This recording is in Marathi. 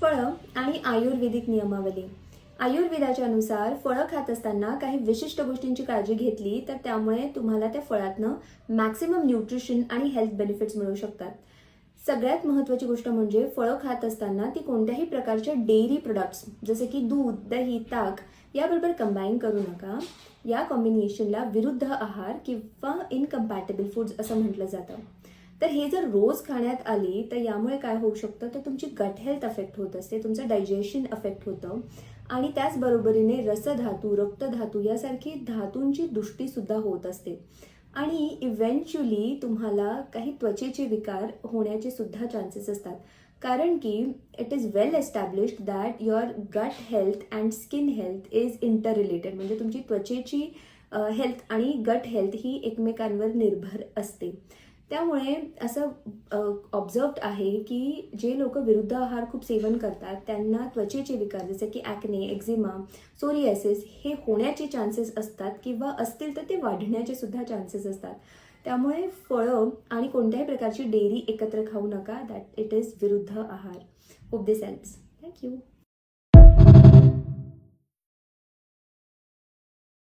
फळं आणि आयुर्वेदिक नियमावली. आयुर्वेदाच्या नुसार फळं खात असताना काही विशिष्ट गोष्टींची काळजी घेतली तर त्यामुळे तुम्हाला त्या फळातनं मॅक्सिमम न्यूट्रिशन आणि हेल्थ बेनिफिट्स मिळू शकतात. सगळ्यात महत्त्वाची गोष्ट म्हणजे फळं खात असताना ती कोणत्याही प्रकारच्या डेअरी प्रोडक्ट्स जसे की दूध, दही, ताक याबरोबर कंबाईन करू नका. या कॉम्बिनेशनला विरुद्ध आहार किंवा इनकम्पॅटेबल फूड्स असं म्हटलं जातं. तर हे जर रोज खाण्यात आली तर यामुळे काय होऊ शकतं, तर तुमची गट हेल्थ अफेक्ट होत असते, तुमचं डायजेशन अफेक्ट होतं आणि त्याचबरोबरीने रसधातू, रक्तधातू यासारखी धातूंची दुष्टीसुद्धा होत असते आणि इव्हेंच्युअली तुम्हाला काही त्वचेचे विकार होण्याचे सुद्धा चान्सेस असतात. कारण की it is well established that your gut health and skin health is inter related. म्हणजे तुमची त्वचेची हेल्थ आणि गट हेल्थ ही एकमेकांवर निर्भर असते. त्यामुळे असं ऑब्झर्व्ड आहे की जे लोक विरुद्ध आहार खूप सेवन करतात त्यांना त्वचेचे विकार जसे की ॲक्ने, एक्झिमा, सोरियासिस हे होण्याचे चान्सेस असतात किंवा असतील तर ते वाढण्याचे सुद्धा चान्सेस असतात. त्यामुळे फळं आणि कोणत्याही प्रकारची डेअरी एकत्र खाऊ नका. दॅट इट इज विरुद्ध आहार. होप दिस हेल्प्स. थँक्यू.